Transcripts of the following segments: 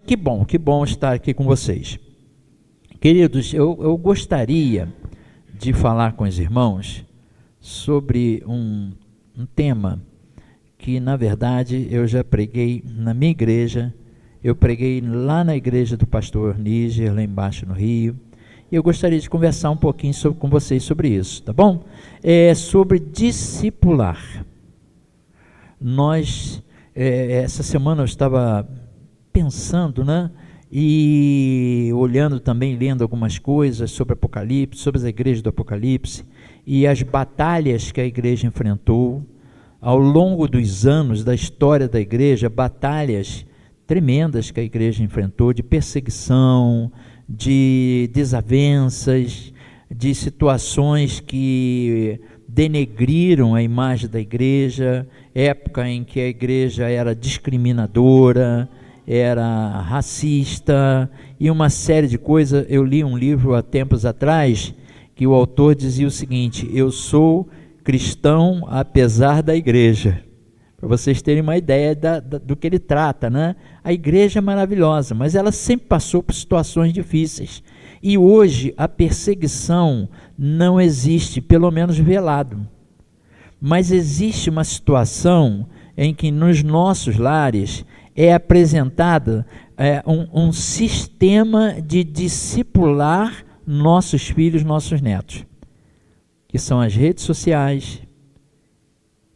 Que bom estar aqui com vocês. Queridos, eu gostaria de falar com os irmãos sobre um tema que, na verdade, eu já preguei na minha igreja. Eu preguei lá na igreja do pastor Níger, lá embaixo no Rio. E eu gostaria de conversar um pouquinho com vocês sobre isso, tá bom? É sobre discipular. Essa semana eu estava pensando, né? E olhando também, lendo algumas coisas sobre Apocalipse, sobre as igrejas do Apocalipse, e as batalhas que a igreja enfrentou ao longo dos anos da história da igreja, batalhas tremendas que a igreja enfrentou, de perseguição, de desavenças, de situações que denegriram a imagem da igreja, época em que a igreja era discriminadora, era racista e uma série de coisas. Eu li um livro há tempos atrás que o autor dizia o seguinte: eu sou cristão apesar da igreja. Para vocês terem uma ideia do que ele trata, né? A igreja é maravilhosa, mas ela sempre passou por situações difíceis. E hoje a perseguição não existe, pelo menos velado. Mas existe uma situação em que nos nossos lares é apresentado um sistema de discipular nossos filhos, nossos netos, que são as redes sociais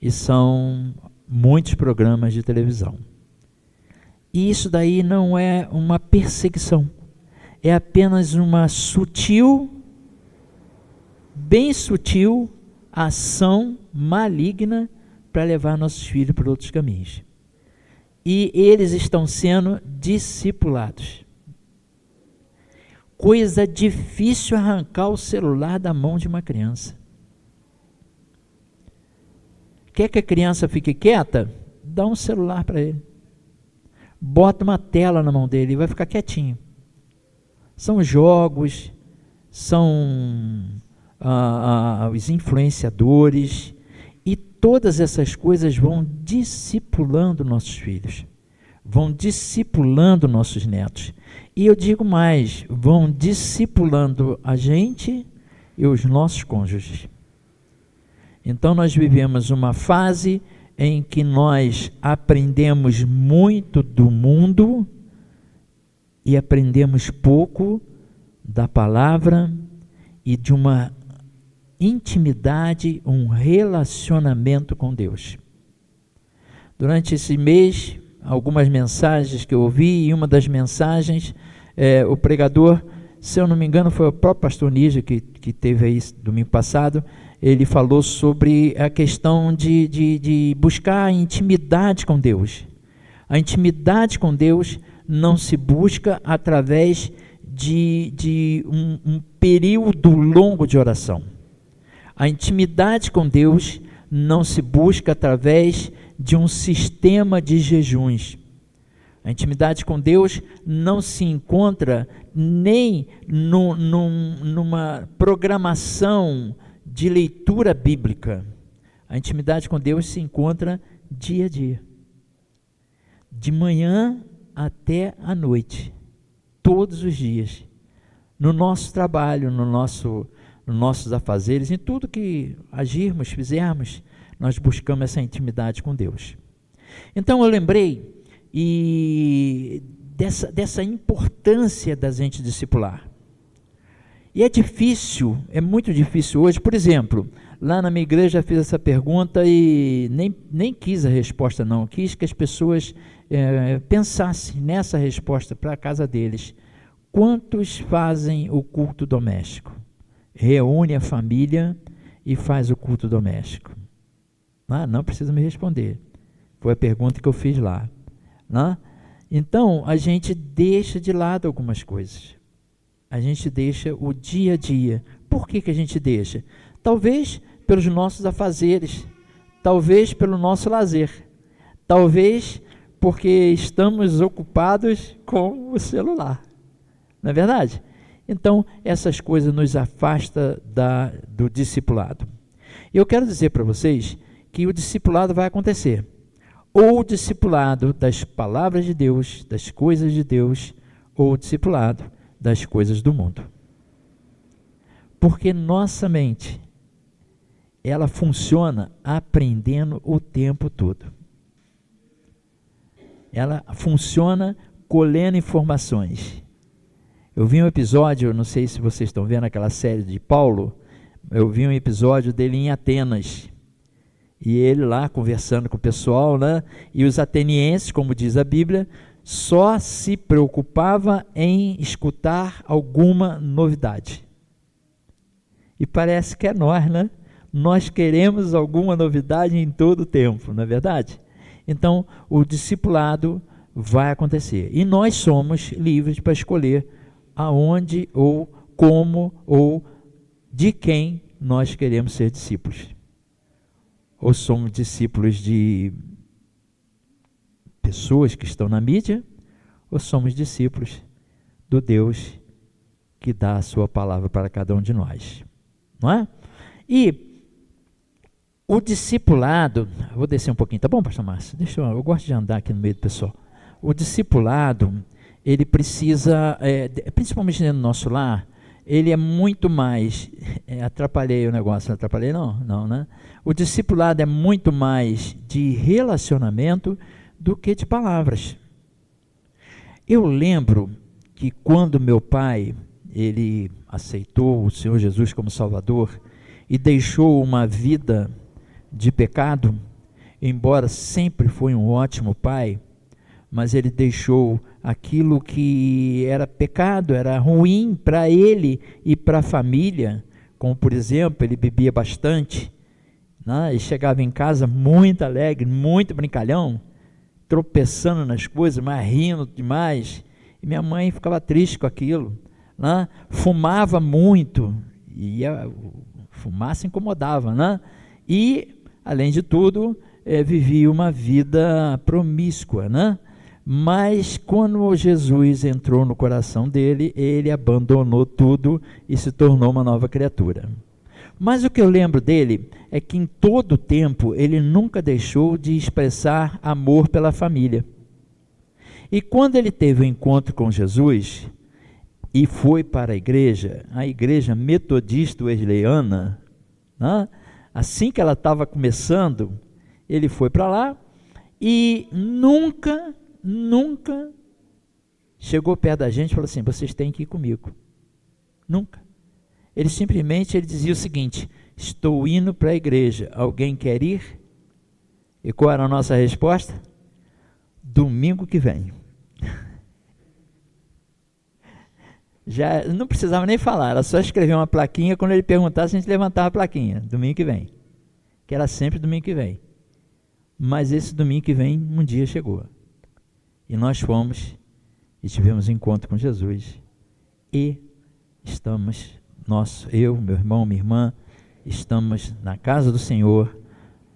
e são muitos programas de televisão. E isso daí não é uma perseguição, é apenas uma sutil, bem sutil ação maligna para levar nossos filhos para outros caminhos. E eles estão sendo discipulados. Coisa difícil arrancar o celular da mão de uma criança. Quer que a criança fique quieta? Dá um celular para ele. Bota uma tela na mão dele e vai ficar quietinho. São jogos, são os influenciadores, e todas essas coisas vão discipulando nossos filhos, vão discipulando nossos netos. E eu digo mais, vão discipulando a gente e os nossos cônjuges. Então nós vivemos uma fase em que nós aprendemos muito do mundo e aprendemos pouco da palavra e de uma intimidade, um relacionamento com Deus. Durante esse mês, algumas mensagens que eu ouvi, e uma das mensagens, o pregador, se eu não me engano, foi o próprio pastor Níger que teve aí domingo passado. Ele falou sobre a questão de buscar a intimidade com Deus. A intimidade com Deus não se busca através de um período longo de oração. A intimidade com Deus não se busca através de um sistema de jejuns. A intimidade com Deus não se encontra nem numa programação de leitura bíblica. A intimidade com Deus se encontra dia a dia, de manhã até a noite, todos os dias, no nosso trabalho, nos nossos afazeres, em tudo que agirmos, fizermos, nós buscamos essa intimidade com Deus. Então eu lembrei dessa importância da gente discipular. E é difícil, é muito difícil hoje. Por exemplo, lá na minha igreja eu fiz essa pergunta e nem quis a resposta não, quis que as pessoas pensassem nessa resposta para a casa deles. Quantos fazem o culto doméstico? Reúne a família e faz o culto doméstico? Não precisa me responder, foi a pergunta que eu fiz lá. Então, a gente deixa de lado algumas coisas. A gente deixa o dia a dia. Por que a gente deixa? Talvez pelos nossos afazeres, talvez pelo nosso lazer, talvez porque estamos ocupados com o celular. Não é verdade? Então, essas coisas nos afastam do discipulado. Eu quero dizer para vocês que o discipulado vai acontecer. ou o discipulado das palavras de Deus, das coisas de Deus, ou o discipulado das coisas do mundo. Porque nossa mente, ela funciona aprendendo o tempo todo. Ela funciona colhendo informações. Eu vi um episódio, não sei se vocês estão vendo aquela série de Paulo, eu vi um episódio dele em Atenas, e ele lá conversando com o pessoal, né? E os atenienses, como diz a Bíblia, só se preocupava em escutar alguma novidade. E parece que é nós, né? Nós queremos alguma novidade em todo o tempo, não é verdade? Então, o discipulado vai acontecer. E nós somos livres para escolher aonde, ou como, ou de quem nós queremos ser discípulos. Ou somos discípulos de pessoas que estão na mídia, ou somos discípulos do Deus que dá a sua palavra para cada um de nós. Não é? E o discipulado, vou descer um pouquinho, tá bom, pastor Márcio? Eu gosto de andar aqui no meio do pessoal. O discipulado, ele precisa, principalmente dentro do nosso lar, ele é muito mais, atrapalhei o negócio, não atrapalhei não, né? O discipulado é muito mais de relacionamento do que de palavras. Eu lembro que quando meu pai, ele aceitou o Senhor Jesus como Salvador e deixou uma vida de pecado, embora sempre foi um ótimo pai, mas ele deixou aquilo que era pecado, era ruim para ele e para a família, como por exemplo, ele bebia bastante, né? E chegava em casa muito alegre, muito brincalhão, tropeçando nas coisas, mas rindo demais, e minha mãe ficava triste com aquilo, né? Fumava muito, e a fumaça incomodava, né? E, além de tudo, vivia uma vida promíscua, né? Mas quando Jesus entrou no coração dele, ele abandonou tudo e se tornou uma nova criatura. Mas o que eu lembro dele é que em todo o tempo ele nunca deixou de expressar amor pela família. E quando ele teve o encontro com Jesus e foi para a igreja metodista wesleyana, né? Assim que ela estava começando, ele foi para lá e nunca chegou perto da gente e falou assim, vocês têm que ir comigo. Nunca. Ele simplesmente dizia o seguinte, estou indo para a igreja, alguém quer ir? E qual era a nossa resposta? Domingo que vem. Já não precisava nem falar, era só escrever uma plaquinha, quando ele perguntasse a gente levantava a plaquinha, domingo que vem. Que era sempre domingo que vem. Mas esse domingo que vem, um dia chegou. E nós fomos e tivemos encontro com Jesus. E estamos, eu, meu irmão, minha irmã, estamos na casa do Senhor,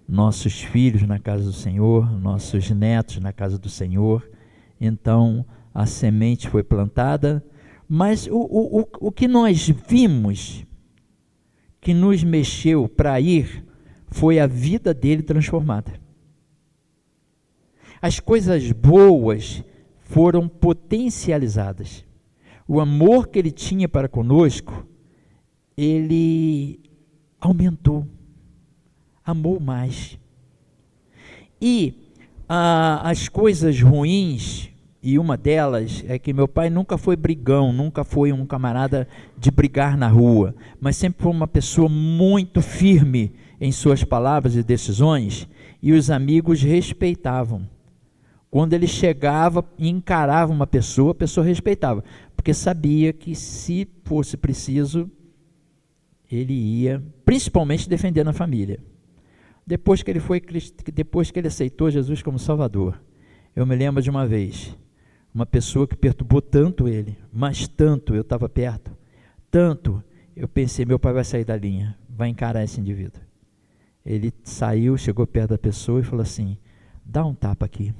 nossos filhos na casa do Senhor, nossos netos na casa do Senhor. Então, a semente foi plantada, mas o que nós vimos, que nos mexeu para ir, foi a vida dele transformada. As coisas boas foram potencializadas. O amor que ele tinha para conosco, ele aumentou, amou mais. E as coisas ruins, e uma delas é que meu pai nunca foi brigão, nunca foi um camarada de brigar na rua, mas sempre foi uma pessoa muito firme em suas palavras e decisões, e os amigos respeitavam. Quando ele chegava e encarava uma pessoa, a pessoa respeitava, porque sabia que se fosse preciso, ele ia, principalmente defendendo a família. Depois que ele aceitou Jesus como Salvador, eu me lembro de uma vez, uma pessoa que perturbou tanto ele, mas tanto, eu estava perto, tanto, eu pensei, meu pai vai sair da linha, vai encarar esse indivíduo. Ele saiu, chegou perto da pessoa e falou assim, dá um tapa aqui.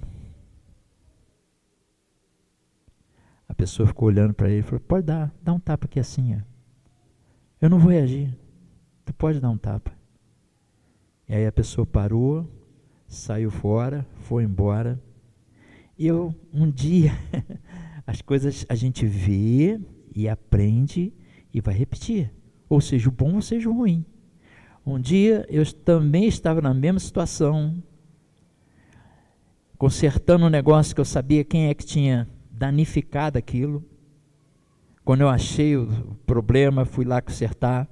A pessoa ficou olhando para ele e falou, pode dá um tapa aqui assim, ó. Eu não vou reagir, tu pode dar um tapa. E aí a pessoa parou, saiu fora, foi embora. Um dia, as coisas a gente vê e aprende e vai repetir. Ou seja o bom ou seja o ruim. Um dia eu também estava na mesma situação, consertando um negócio que eu sabia quem é que tinha danificado aquilo. Quando eu achei o problema, fui lá consertar,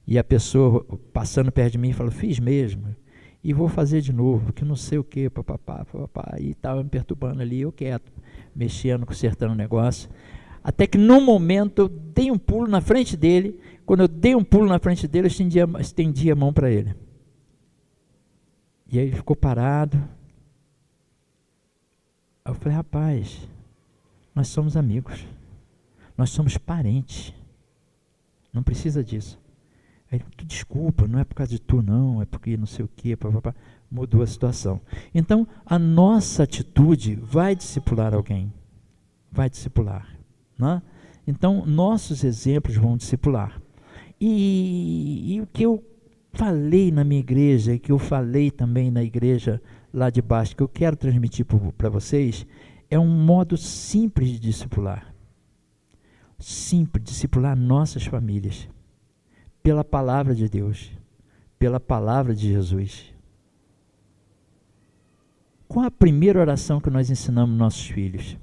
e a pessoa passando perto de mim falou, fiz mesmo, e vou fazer de novo, que não sei o que, papapá, e estava me perturbando ali, eu quieto, mexendo, consertando o negócio, até que num momento eu dei um pulo na frente dele. Quando eu dei um pulo na frente dele, eu estendi a mão para ele, e aí ele ficou parado. Eu falei, rapaz, nós somos amigos, nós somos parentes, não precisa disso. Aí, desculpa, não é por causa de tu não, é porque não sei o que, mudou a situação. Então, a nossa atitude vai discipular alguém, vai discipular, né? Então, nossos exemplos vão discipular. E o que eu falei na minha igreja, e que eu falei também na igreja lá de baixo, que eu quero transmitir para vocês, é um modo simples de discipular. Simples, discipular nossas famílias. Pela palavra de Deus, pela palavra de Jesus. Qual a primeira oração que nós ensinamos nossos filhos?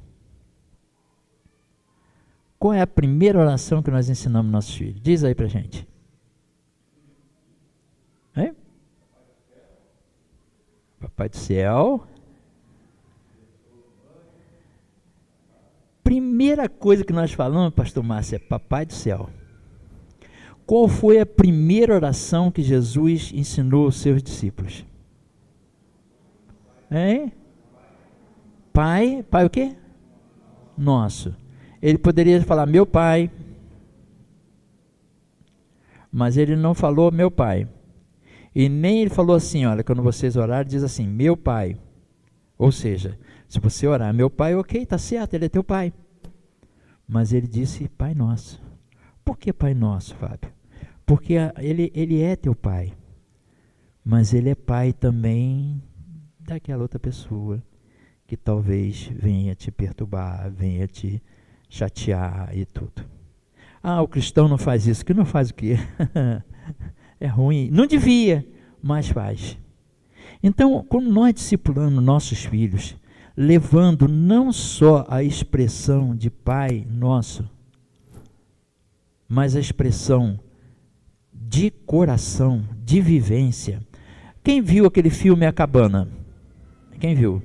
Qual é a primeira oração que nós ensinamos nossos filhos? Diz aí pra gente. Hein? Papai do céu. Primeira coisa que nós falamos, pastor Márcio, é Papai do céu. Qual foi a primeira oração que Jesus ensinou aos seus discípulos? Hein? Pai o quê? Nosso. Ele poderia falar meu pai, mas ele não falou meu pai. E nem ele falou assim, olha, quando vocês orarem, diz assim, meu pai. Ou seja, se você orar meu pai, ok, tá certo, ele é teu pai. Mas ele disse Pai Nosso. Por que Pai Nosso, Fábio? Porque ele é teu pai, mas ele é pai também daquela outra pessoa que talvez venha te perturbar, venha te chatear e tudo. Ah, o cristão não faz isso. Que não faz o quê? É ruim. Não devia, mas faz. Então, quando nós discipulamos nossos filhos, levando não só a expressão de Pai Nosso, mas a expressão de coração, de vivência. Quem viu aquele filme A Cabana? Quem viu?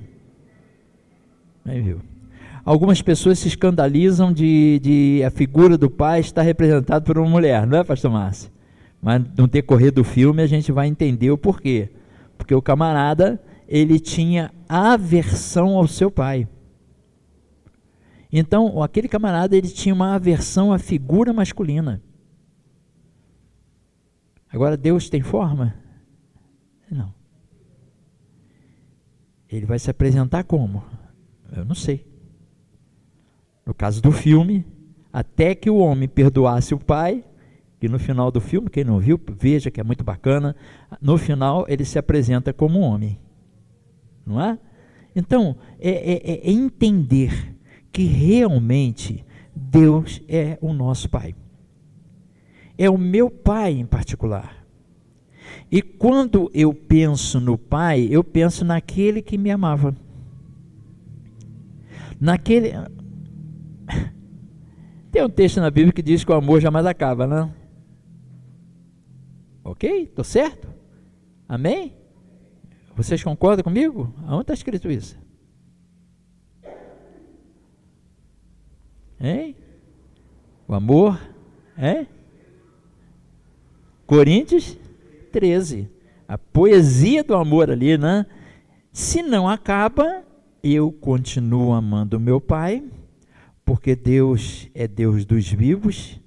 Quem viu? Algumas pessoas se escandalizam de a figura do pai estar representada por uma mulher, não é, pastor Márcio? Mas no decorrer do filme a gente vai entender o porquê. Porque o camarada, ele tinha aversão ao seu pai. Então, aquele camarada, ele tinha uma aversão à figura masculina. Agora, Deus tem forma? Não. Ele vai se apresentar como? Eu não sei. No caso do filme, até que o homem perdoasse o pai, que no final do filme, quem não viu, veja que é muito bacana, no final ele se apresenta como um homem. Não é? Então, é entender que realmente Deus é o nosso Pai. É o meu Pai em particular. E quando eu penso no Pai, eu penso naquele que me amava. Naquele... Tem um texto na Bíblia que diz que o amor jamais acaba, né? Ok? Estou certo? Amém? Vocês concordam comigo? Aonde está escrito isso? Hein? O amor, é? Coríntios 13. A poesia do amor ali, né? Se não acaba, eu continuo amando o meu Pai, porque Deus é Deus dos vivos,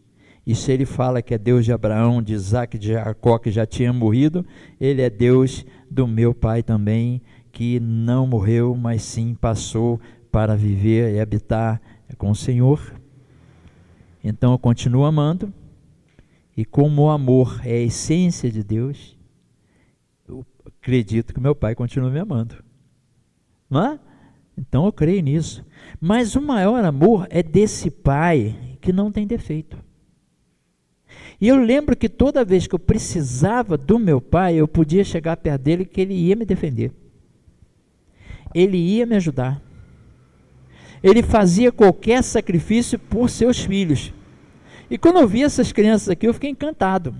e se ele fala que é Deus de Abraão, de Isaac, de Jacó, que já tinha morrido, ele é Deus do meu Pai também, que não morreu, mas sim passou para viver e habitar com o Senhor. Então eu continuo amando, e como o amor é a essência de Deus, acredito que meu pai continua me amando. Não é? Então eu creio nisso. Mas o maior amor é desse pai que não tem defeito. E eu lembro que toda vez que eu precisava do meu pai, eu podia chegar perto dele, que ele ia me defender. Ele ia me ajudar. Ele fazia qualquer sacrifício por seus filhos. E quando eu vi essas crianças aqui, eu fiquei encantado,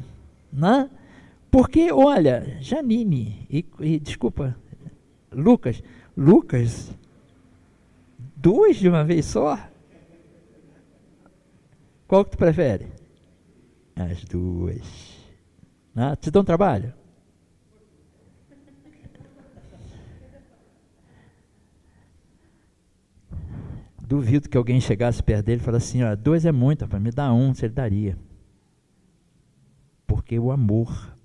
né? Porque, olha, Janine e desculpa, Lucas, duas de uma vez só? Qual que tu prefere? As duas. Né? Te dão trabalho? Duvido que alguém chegasse perto dele e falasse assim, ó, 2 é muito, rapaz, me dá 1, se ele daria. Porque o amor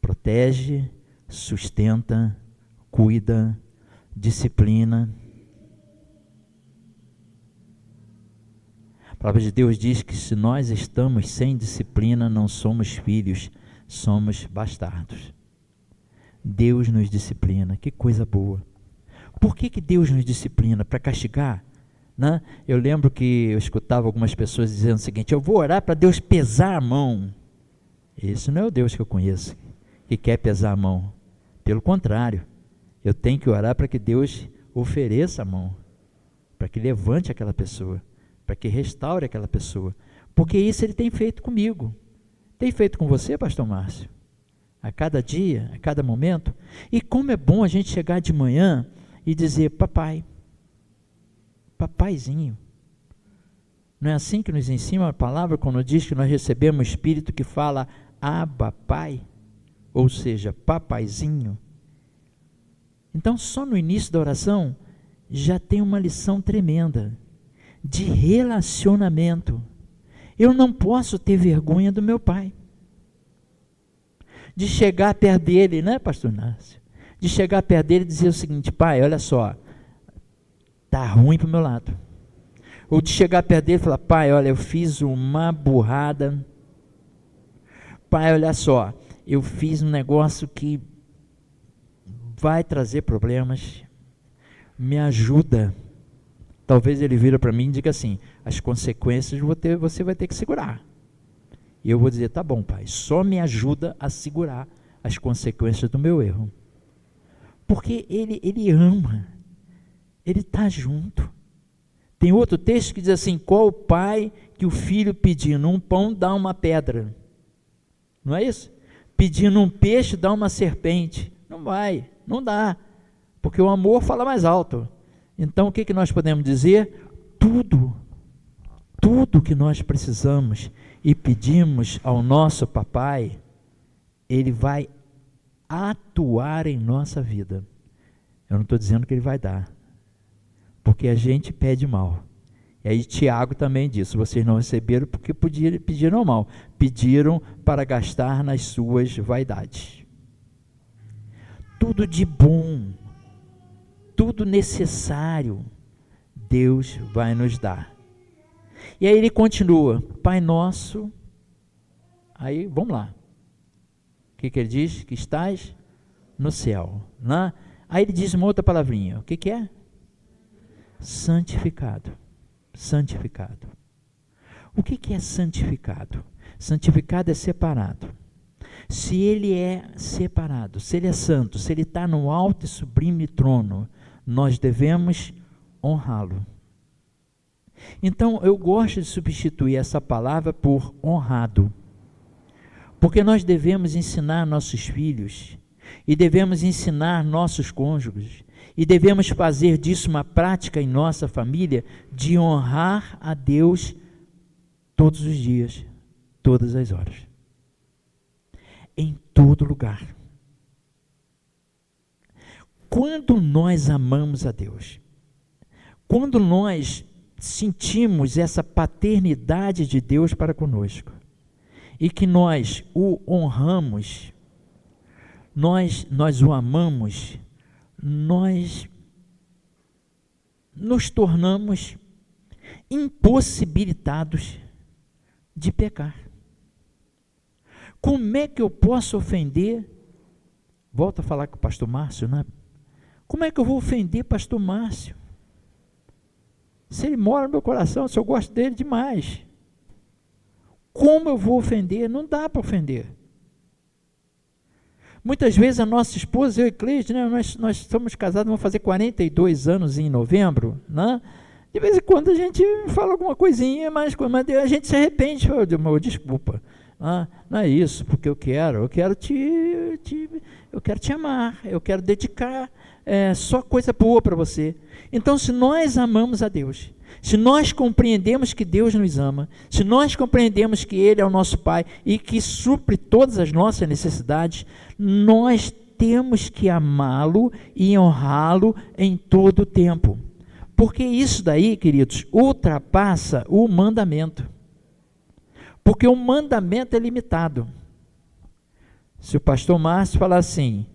protege, sustenta, cuida, disciplina. A palavra de Deus diz que se nós estamos sem disciplina, não somos filhos, somos bastardos. Deus nos disciplina, que coisa boa. Por que Deus nos disciplina? Para castigar? Né? Eu lembro que eu escutava algumas pessoas dizendo o seguinte, eu vou orar para Deus pesar a mão. Esse não é o Deus que eu conheço, que quer pesar a mão. Pelo contrário, eu tenho que orar para que Deus ofereça a mão, para que levante aquela pessoa, para que restaure aquela pessoa, porque isso Ele tem feito comigo. Tem feito com você, pastor Márcio? A cada dia, a cada momento. E como é bom a gente chegar de manhã e dizer, papai, papaizinho. Não é assim que nos ensina a palavra quando diz que nós recebemos o Espírito que fala Abba, Pai, ou seja, papaizinho. Então, só no início da oração, já tem uma lição tremenda de relacionamento. Eu não posso ter vergonha do meu pai. De chegar perto dele, né, pastor Nácio? De chegar perto dele e dizer o seguinte, pai, olha só, tá ruim para o meu lado. Ou de chegar perto dele e falar, pai, olha, eu fiz uma burrada. Pai, olha só, eu fiz um negócio que vai trazer problemas. Me ajuda. Talvez ele vira para mim e diga assim, as consequências você vai ter que segurar. E eu vou dizer, tá bom, pai, só me ajuda a segurar as consequências do meu erro. Porque ele ama, ele está junto. Tem outro texto que diz assim, qual o pai que o filho pedindo um pão dá uma pedra? Não é isso? Pedindo um peixe dá uma serpente. Não vai, não dá, porque o amor fala mais alto. Então o que nós podemos dizer? Tudo que nós precisamos e pedimos ao nosso papai, ele vai atuar em nossa vida. Eu não estou dizendo que ele vai dar, porque a gente pede mal. E aí Tiago também disse, vocês não receberam porque pediram mal, pediram para gastar nas suas vaidades. Tudo de bom, tudo necessário, Deus vai nos dar. E aí ele continua, Pai nosso, aí vamos lá, o que ele diz? Que estás no céu, né? Aí ele diz uma outra palavrinha, o que é? Santificado, santificado. O que é santificado? Santificado é separado. Se ele é separado, se ele é santo, se ele está no alto e sublime trono, nós devemos honrá-lo. Então, eu gosto de substituir essa palavra por honrado, porque nós devemos ensinar nossos filhos, e devemos ensinar nossos cônjuges, e devemos fazer disso uma prática em nossa família, de honrar a Deus todos os dias, todas as horas, em todo lugar. Quando nós amamos a Deus, quando nós sentimos essa paternidade de Deus para conosco, e que nós o honramos, nós o amamos, nós nos tornamos impossibilitados de pecar. Como é que eu posso ofender Volto a falar com o pastor Márcio, né? Como é que eu vou ofender pastor Márcio? Se ele mora no meu coração, se eu gosto dele demais. Como eu vou ofender? Não dá para ofender. Muitas vezes a nossa esposa, eu e Cleide, né, nós somos casados, vamos fazer 42 anos em novembro, né? De vez em quando a gente fala alguma coisinha, mas a gente se arrepende, desculpa, não é isso, porque eu quero te amar, eu quero dedicar só coisa boa para você. Então, se nós amamos a Deus, se nós compreendemos que Deus nos ama, se nós compreendemos que Ele é o nosso Pai e que supre todas as nossas necessidades, nós temos que amá-lo e honrá-lo em todo o tempo. Porque isso daí, queridos, ultrapassa o mandamento. Porque o mandamento é limitado. Se o pastor Márcio falar assim,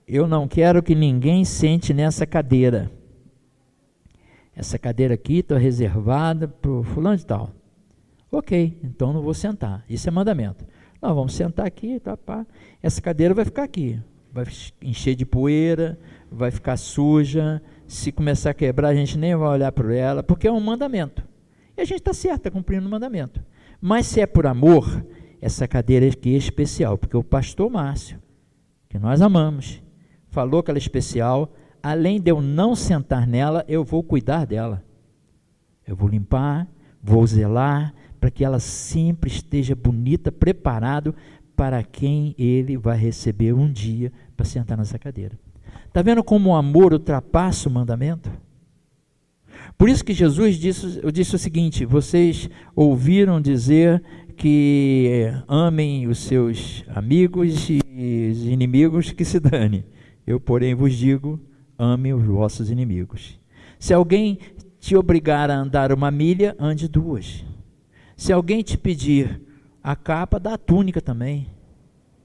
eu não quero que ninguém sente nessa cadeira. Essa cadeira aqui está reservada para o fulano de tal. Ok, então não vou sentar. Isso é mandamento. Nós vamos sentar aqui, tá, pá. Essa cadeira vai ficar aqui. Vai encher de poeira, vai ficar suja. Se começar a quebrar, a gente nem vai olhar para ela, porque é um mandamento. E a gente está certo, está cumprindo o mandamento. Mas se é por amor, essa cadeira aqui é especial, porque o pastor Márcio, que nós amamos, falou que ela é especial. Além de eu não sentar nela, eu vou cuidar dela. Eu vou limpar, vou zelar, para que ela sempre esteja bonita, preparado para quem ele vai receber um dia para sentar nessa cadeira. Está vendo como o amor ultrapassa o mandamento? Por isso que Jesus disse o seguinte, vocês ouviram dizer que amem os seus amigos e os inimigos, que se dane. Eu, porém, vos digo, ame os vossos inimigos. Se alguém te obrigar a andar 1 milha, ande 2. Se alguém te pedir a capa, dá a túnica também.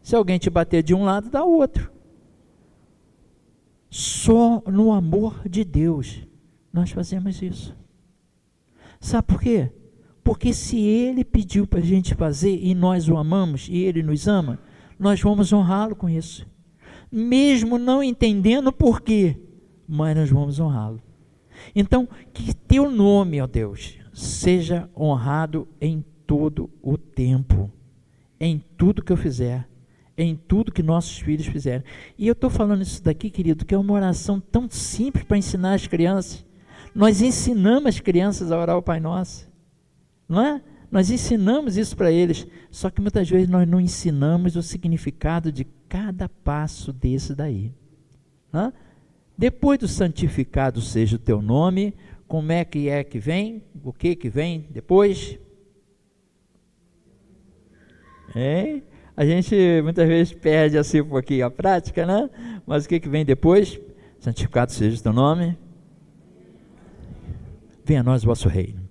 Se alguém te bater de um lado, dá o outro. Só no amor de Deus nós fazemos isso. Sabe por quê? Porque se Ele pediu para a gente fazer e nós o amamos e Ele nos ama, nós vamos honrá-lo com isso. Mesmo não entendendo por quê, mas nós vamos honrá-lo. Então, que teu nome, ó Deus, seja honrado em todo o tempo, em tudo que eu fizer, em tudo que nossos filhos fizerem. E eu estou falando isso daqui, querido, que é uma oração tão simples para ensinar as crianças. Nós ensinamos as crianças a orar o Pai Nosso, não é? Nós ensinamos isso para eles, só que muitas vezes nós não ensinamos o significado de cada passo desse daí. Não é? Depois do santificado seja o teu nome, como é que vem? O que vem depois? A gente muitas vezes perde assim um pouquinho a prática, né? Mas o que vem depois? Santificado seja o teu nome. Venha a nós o vosso reino.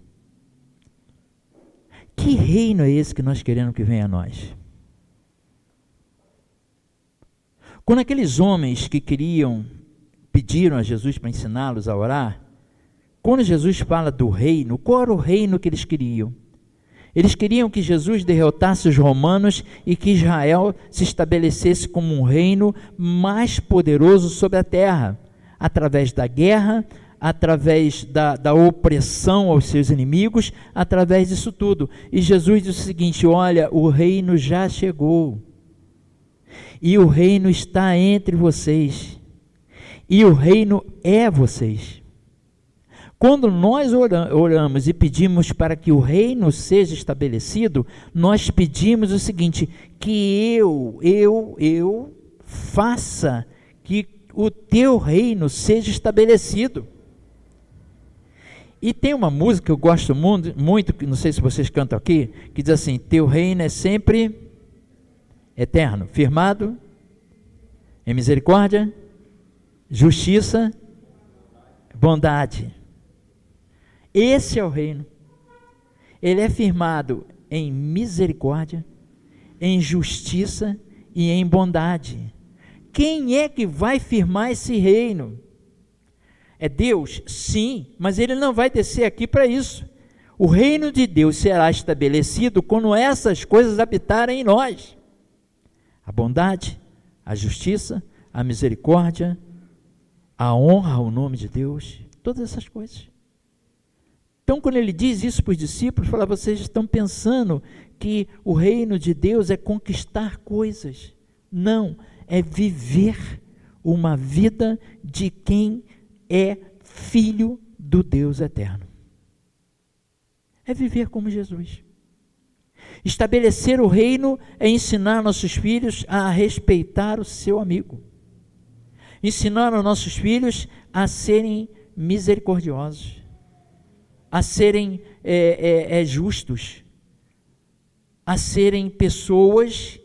Que reino é esse que nós queremos que venha a nós? Quando aqueles homens que pediram a Jesus para ensiná-los a orar, quando Jesus fala do reino, qual era o reino que eles queriam? Eles queriam que Jesus derrotasse os romanos e que Israel se estabelecesse como um reino mais poderoso sobre a terra, através da guerra, através da opressão aos seus inimigos, através disso tudo. E Jesus disse o seguinte, olha, o reino já chegou, e o reino está entre vocês, e o reino é vocês. Quando nós oramos e pedimos para que o reino seja estabelecido, nós pedimos o seguinte, que eu faça que o teu reino seja estabelecido. E tem uma música que eu gosto muito, que não sei se vocês cantam aqui, que diz assim, teu reino é sempre eterno, firmado em misericórdia, justiça, bondade. Esse é o reino. Ele é firmado em misericórdia, em justiça e em bondade. Quem é que vai firmar esse reino? É Deus? Sim, mas Ele não vai descer aqui para isso. O reino de Deus será estabelecido quando essas coisas habitarem em nós. A bondade, a justiça, a misericórdia, a honra ao nome de Deus, todas essas coisas. Então, quando ele diz isso para os discípulos, fala, vocês estão pensando que o reino de Deus é conquistar coisas. Não, é viver uma vida de quem é filho do Deus eterno. É viver como Jesus. Estabelecer o reino é ensinar nossos filhos a respeitar o seu amigo. Ensinar aos nossos filhos a serem misericordiosos, a serem justos, a serem pessoas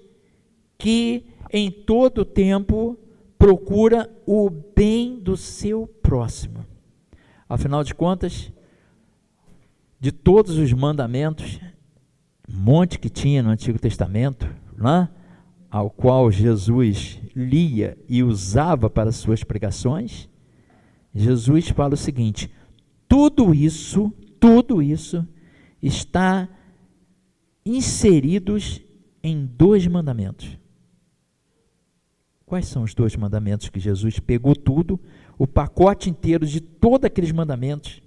que em todo tempo procura o bem do seu próximo. Afinal de contas, de todos os mandamentos, um monte que tinha no Antigo Testamento, né, ao qual Jesus lia e usava para suas pregações, Jesus fala o seguinte: tudo isso está inseridos em 2 mandamentos. Quais são os 2 mandamentos que Jesus pegou tudo, o pacote inteiro de todos aqueles mandamentos,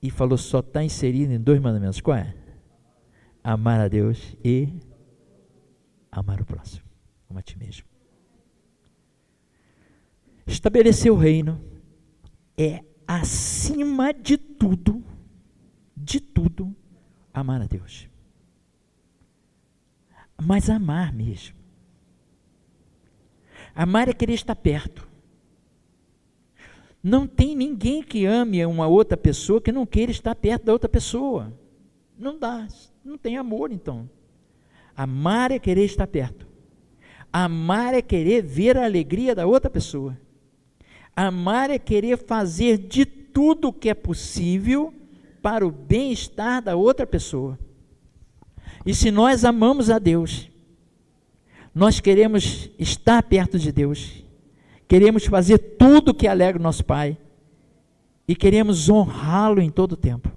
e falou, só está inserido em 2 mandamentos? Qual é? Amar a Deus e amar o próximo, como a ti mesmo. Estabelecer o reino é, acima de tudo, amar a Deus. Mas amar mesmo. Amar é querer estar perto. Não tem ninguém que ame uma outra pessoa que não queira estar perto da outra pessoa. Não dá, não tem amor então. Amar é querer estar perto. Amar é querer ver a alegria da outra pessoa. Amar é querer fazer de tudo o que é possível para o bem-estar da outra pessoa. E se nós amamos a Deus, nós queremos estar perto de Deus, queremos fazer tudo que alegra o nosso Pai, e queremos honrá-lo em todo o tempo.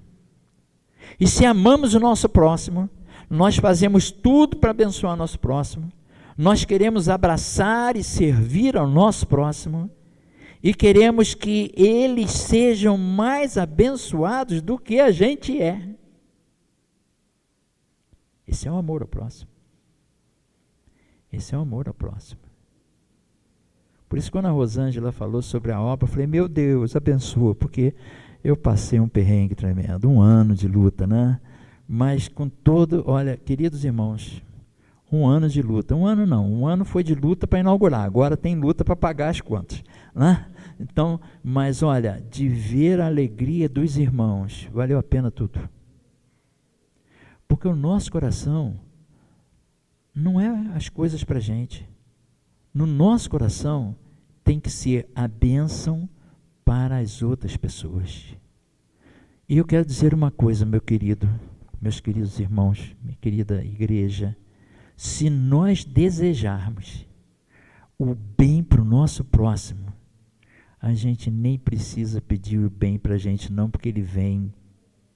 E se amamos o nosso próximo, nós fazemos tudo para abençoar o nosso próximo, nós queremos abraçar e servir ao nosso próximo, e queremos que eles sejam mais abençoados do que a gente é. Esse é o amor ao próximo. Esse é o amor ao próximo. Por isso, quando a Rosângela falou sobre a obra, eu falei, meu Deus, abençoa, porque eu passei um perrengue tremendo, 1 ano de luta, né? Mas com todo, olha, queridos irmãos, 1 ano de luta, 1 ano não, 1 ano foi de luta para inaugurar, agora tem luta para pagar as contas, né? Então, mas olha, de ver a alegria dos irmãos, valeu a pena tudo. Porque o nosso coração não é as coisas para a gente. No nosso coração tem que ser a bênção para as outras pessoas. E eu quero dizer uma coisa, meus queridos irmãos, minha querida igreja, se nós desejarmos o bem para o nosso próximo, a gente nem precisa pedir o bem para a gente não, porque ele vem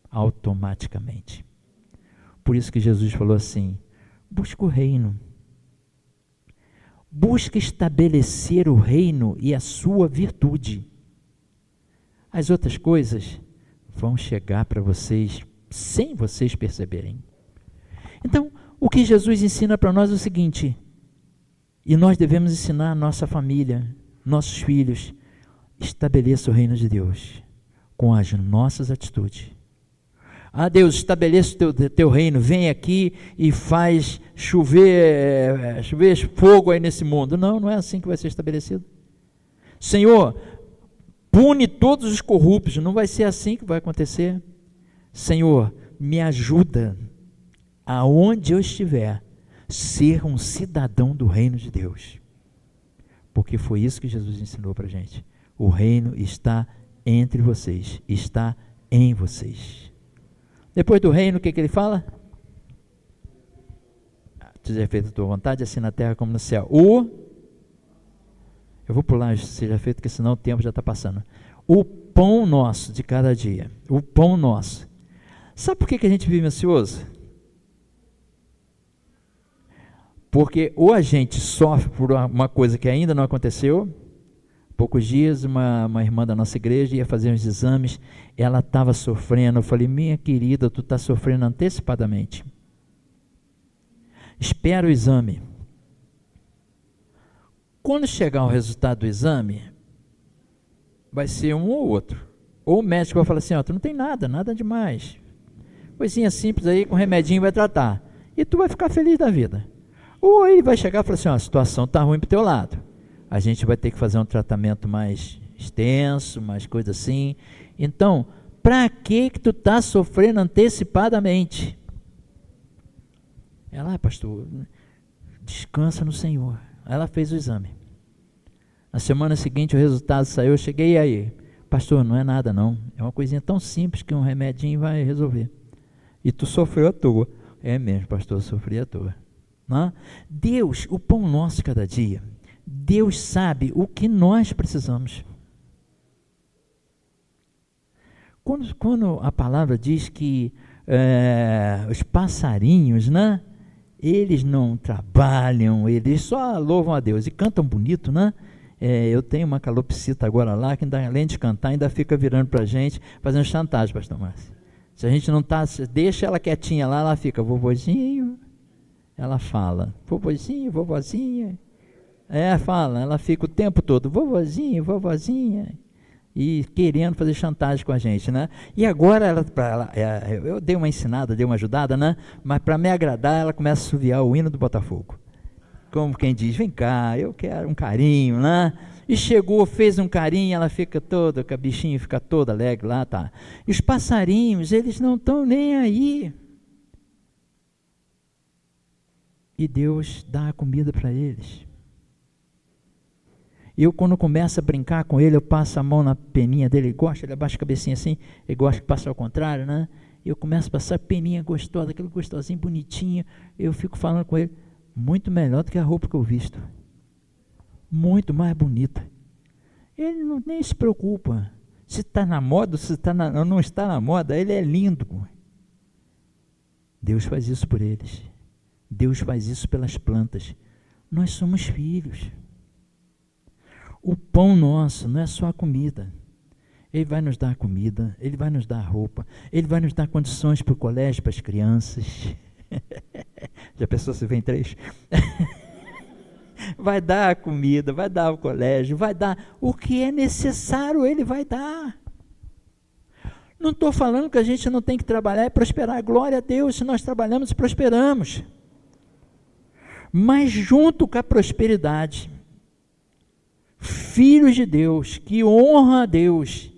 automaticamente. Por isso que Jesus falou assim, busca o reino, busca estabelecer o reino e a sua virtude. As outras coisas vão chegar para vocês sem vocês perceberem. Então, o que Jesus ensina para nós é o seguinte, e nós devemos ensinar a nossa família, nossos filhos, estabeleça o reino de Deus com as nossas atitudes. Ah, Deus, estabeleça o teu reino, vem aqui e faz chover fogo aí nesse mundo. Não, não é assim que vai ser estabelecido. Senhor, pune todos os corruptos, não vai ser assim que vai acontecer. Senhor, me ajuda, aonde eu estiver, ser um cidadão do reino de Deus. Porque foi isso que Jesus ensinou para a gente. O reino está entre vocês, está em vocês. Depois do reino, o que ele fala? Seja feita a tua vontade, assim na terra como no céu. Eu vou pular, seja feito, porque senão o tempo já está passando. O pão nosso de cada dia. O pão nosso. Sabe por que a gente vive ansioso? Porque ou a gente sofre por uma coisa que ainda não aconteceu. Poucos dias, uma irmã da nossa igreja ia fazer uns exames, ela estava sofrendo. Eu falei, minha querida, tu está sofrendo antecipadamente. Espera o exame. Quando chegar o resultado do exame, vai ser um ou outro. Ou o médico vai falar assim, ó, tu não tem nada demais. Coisinha simples aí, com remedinho vai tratar. E tu vai ficar feliz da vida. Ou ele vai chegar e falar assim, ó, a situação está ruim para o teu lado. A gente vai ter que fazer um tratamento mais extenso, mais coisa assim. Então, para que tu está sofrendo antecipadamente? Ela, pastor, descansa no Senhor. Ela fez o exame. Na semana seguinte o resultado saiu, eu cheguei aí. Pastor, não é nada não. É uma coisinha tão simples que um remedinho vai resolver. E tu sofreu à toa. É mesmo, pastor, eu sofri à toa. Não? Deus, o pão nosso cada dia, Deus sabe o que nós precisamos. Quando a palavra diz que os passarinhos, né? Eles não trabalham, eles só louvam a Deus e cantam bonito, né? Eu tenho uma calopsita agora lá, que ainda, além de cantar, ainda fica virando para a gente, fazendo chantagem, pastor Márcio. Se a gente não tá, deixa ela quietinha lá, ela fica, vovozinho, ela fala, vovozinho, vovozinha. Fala, ela fica o tempo todo, vovozinho, vovozinha, e querendo fazer chantagem com a gente, né? E agora, eu dei uma ensinada, dei uma ajudada, né? Mas para me agradar, ela começa a assoviar o hino do Botafogo. Como quem diz, vem cá, eu quero um carinho, né? E chegou, fez um carinho, ela fica toda, a bichinha fica toda alegre lá, tá? E os passarinhos, eles não estão nem aí. E Deus dá a comida para eles. Eu, quando começo a brincar com ele, eu passo a mão na peninha dele, ele gosta, ele abaixa a cabecinha assim, ele gosta de passar ao contrário, né? Eu começo a passar a peninha gostosa, aquele gostosinho, bonitinho, eu fico falando com ele, muito melhor do que a roupa que eu visto. Muito mais bonita. Ele nem se preocupa. Se está na moda, se não está na moda, ele é lindo. Deus faz isso por eles. Deus faz isso pelas plantas. Nós somos filhos. O pão nosso não é só a comida. Ele vai nos dar a comida, Ele vai nos dar a roupa, Ele vai nos dar condições para o colégio, para as crianças. Já pensou se vem 3? Vai dar a comida, vai dar o colégio, vai dar o que é necessário, Ele vai dar. Não estou falando que a gente não tem que trabalhar e prosperar. Glória a Deus, se nós trabalhamos e prosperamos. Mas junto com a prosperidade, filhos de Deus, que honra a Deus,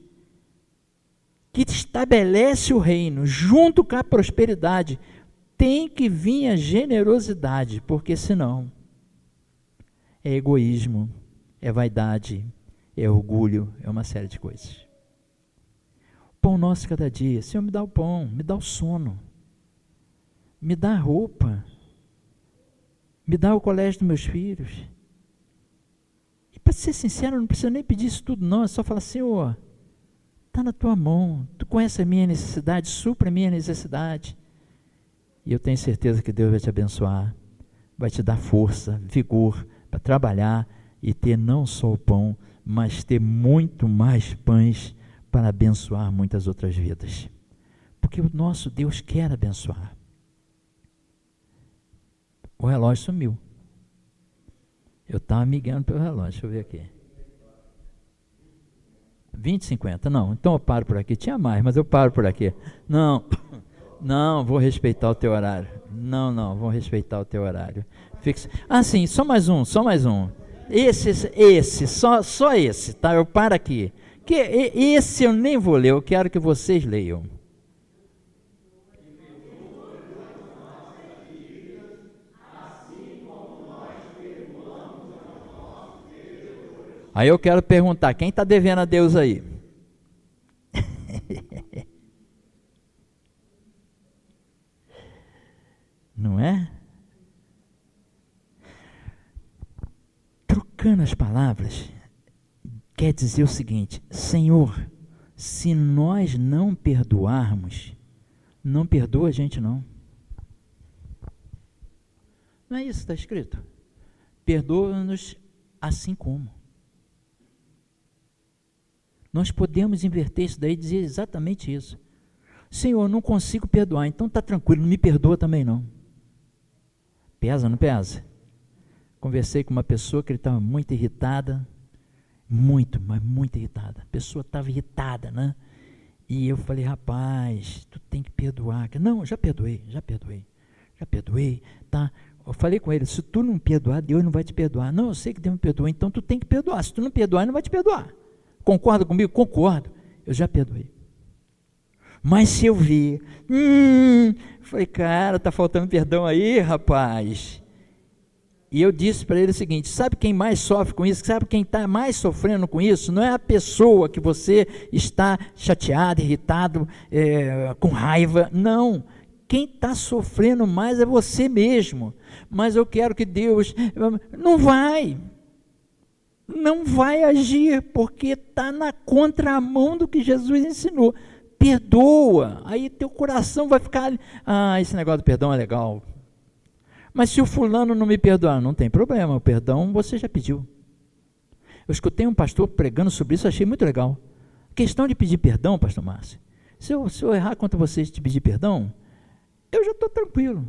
que estabelece o reino, junto com a prosperidade, tem que vir a generosidade, porque senão é egoísmo, é vaidade, é orgulho, é uma série de coisas. O pão nosso cada dia, Senhor, me dá o pão, me dá o sono, me dá a roupa, me dá o colégio dos meus filhos. E para ser sincero, não precisa nem pedir isso tudo não, é só falar, Senhor, está na tua mão, tu conhece a minha necessidade, supra a minha necessidade. E eu tenho certeza que Deus vai te abençoar, vai te dar força, vigor para trabalhar e ter não só o pão, mas ter muito mais pães para abençoar muitas outras vidas. Porque o nosso Deus quer abençoar. O relógio sumiu. Eu estava miguando pelo relógio, deixa eu ver aqui. 20h50, não, então eu paro por aqui. Tinha mais, mas eu paro por aqui. Não, vou respeitar o teu horário. Não, vou respeitar o teu horário. Sim, só mais um. Esse, só esse, tá? Eu paro aqui. Que esse eu nem vou ler, eu quero que vocês leiam. Aí eu quero perguntar, quem está devendo a Deus aí? Não é? Trocando as palavras, quer dizer o seguinte, Senhor, se nós não perdoarmos, não perdoa a gente não. Não é isso que está escrito? Perdoa-nos assim como. Nós podemos inverter isso daí e dizer exatamente isso. Senhor, não consigo perdoar, então está tranquilo, não me perdoa também não. Pesa, não pesa? Conversei com uma pessoa que ele estava muito irritada, mas muito irritada. A pessoa estava irritada, né? E eu falei, rapaz, tu tem que perdoar. Não, já perdoei, tá? Eu falei com ele, se tu não perdoar, Deus não vai te perdoar. Não, eu sei que Deus me perdoa, então tu tem que perdoar. Se tu não perdoar, Ele não vai te perdoar. Concorda comigo? Concordo. Eu já perdoei. Mas se eu vi, falei, cara, tá faltando perdão aí, rapaz. E eu disse para ele o seguinte, sabe quem mais sofre com isso? Sabe quem está mais sofrendo com isso? Não é a pessoa que você está chateado, irritado, com raiva, não. Quem está sofrendo mais é você mesmo. Mas eu quero que Deus, não vai agir, porque está na contramão do que Jesus ensinou. Perdoa, aí teu coração vai ficar, esse negócio do perdão é legal. Mas se o fulano não me perdoar, não tem problema, o perdão você já pediu. Eu escutei um pastor pregando sobre isso, achei muito legal. A questão de pedir perdão, pastor Márcio, se eu errar contra vocês de pedir perdão, eu já estou tranquilo.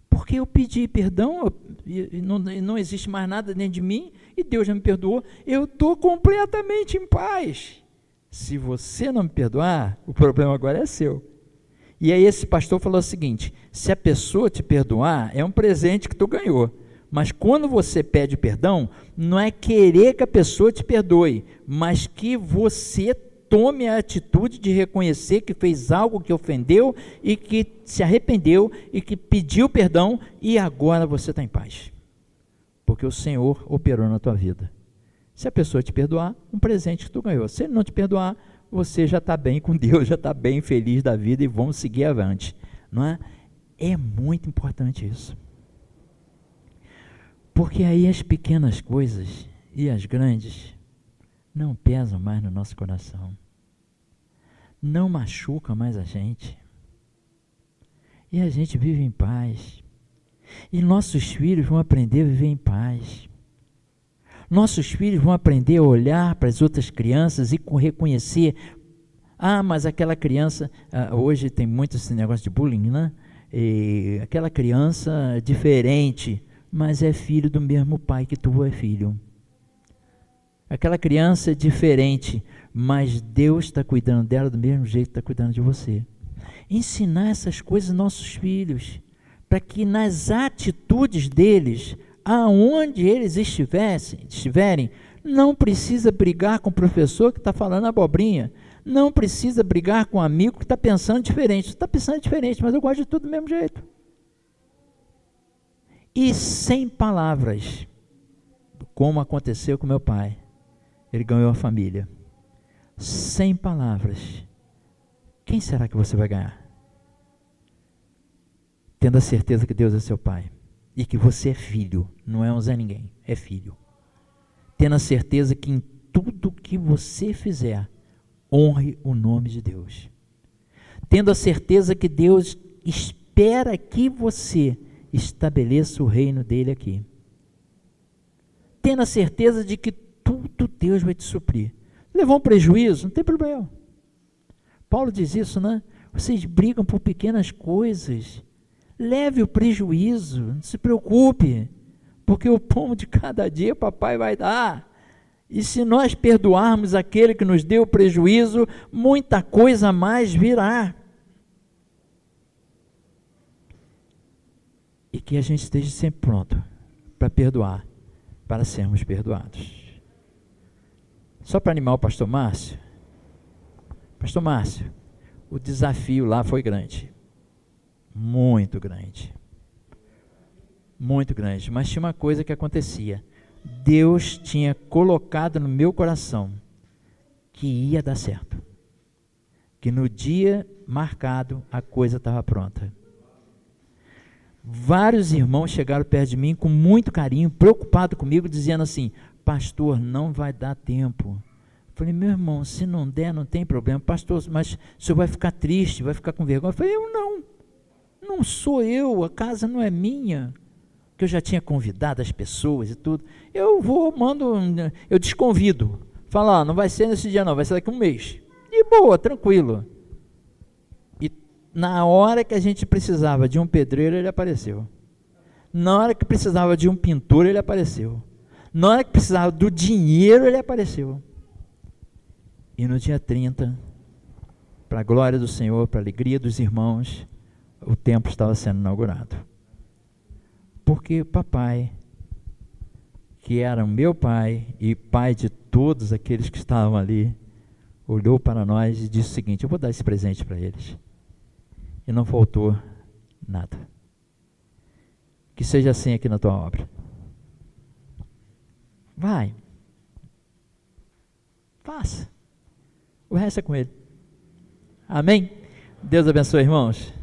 Porque eu pedi perdão, e não existe mais nada dentro de mim, e Deus já me perdoou, eu estou completamente em paz. Se você não me perdoar, o problema agora é seu. E aí esse pastor falou o seguinte, se a pessoa te perdoar, é um presente que tu ganhou, mas quando você pede perdão, não é querer que a pessoa te perdoe, mas que você tome a atitude de reconhecer que fez algo que ofendeu e que se arrependeu e que pediu perdão e agora você está em paz, porque o Senhor operou na tua vida. Se a pessoa te perdoar, um presente que tu ganhou. Se ele não te perdoar, você já está bem com Deus, já está bem feliz da vida e vamos seguir avante, não é? É muito importante isso, porque aí as pequenas coisas e as grandes não pesam mais no nosso coração, não machucam mais a gente, e a gente vive em paz, e nossos filhos vão aprender a viver em paz. Nossos filhos vão aprender a olhar para as outras crianças e reconhecer, mas aquela criança, hoje tem muito esse negócio de bullying, né? E aquela criança é diferente, mas é filho do mesmo pai que tu é filho. Aquela criança é diferente, mas Deus está cuidando dela do mesmo jeito que está cuidando de você. Ensinar essas coisas aos nossos filhos, para que nas atitudes deles, aonde eles estiverem, não precisa brigar com o professor que está falando abobrinha, não precisa brigar com um amigo que está pensando diferente. Você está pensando diferente, mas eu gosto de tudo do mesmo jeito. E sem palavras, como aconteceu com meu pai, ele ganhou a família. Sem palavras, quem será que você vai ganhar? Tendo a certeza que Deus é seu pai. E que você é filho, não é um Zé Ninguém, é filho. Tendo a certeza que em tudo que você fizer, honre o nome de Deus. Tendo a certeza que Deus espera que você estabeleça o reino dele aqui. Tendo a certeza de que tudo Deus vai te suprir. Levou um prejuízo? Não tem problema. Paulo diz isso, né? Vocês brigam por pequenas coisas. Leve o prejuízo, não se preocupe, porque o pão de cada dia papai vai dar. E se nós perdoarmos aquele que nos deu prejuízo, muita coisa mais virá. E que a gente esteja sempre pronto para perdoar, para sermos perdoados. Só para animar o pastor Márcio, o desafio lá foi grande. Muito grande, mas tinha uma coisa que acontecia, Deus tinha colocado no meu coração que ia dar certo, que no dia marcado a coisa estava pronta. Vários irmãos chegaram perto de mim com muito carinho, preocupado comigo, dizendo assim, pastor, não vai dar tempo. Falei, meu irmão, se não der, não tem problema, pastor, mas o senhor vai ficar triste, vai ficar com vergonha. Eu falei, não sou eu, a casa não é minha, que eu já tinha convidado as pessoas e tudo. Eu vou, eu desconvido. Falo, não vai ser nesse dia não, vai ser daqui a um mês. De boa, tranquilo. E na hora que a gente precisava de um pedreiro, ele apareceu. Na hora que precisava de um pintor, ele apareceu. Na hora que precisava do dinheiro, ele apareceu. E no dia 30, para a glória do Senhor, para a alegria dos irmãos, o templo estava sendo inaugurado. Porque o papai, que era o meu pai e pai de todos aqueles que estavam ali, olhou para nós e disse o seguinte: eu vou dar esse presente para eles. E não faltou nada. Que seja assim aqui na tua obra. Vai. Faça. O resto é com ele. Amém? Deus abençoe, irmãos.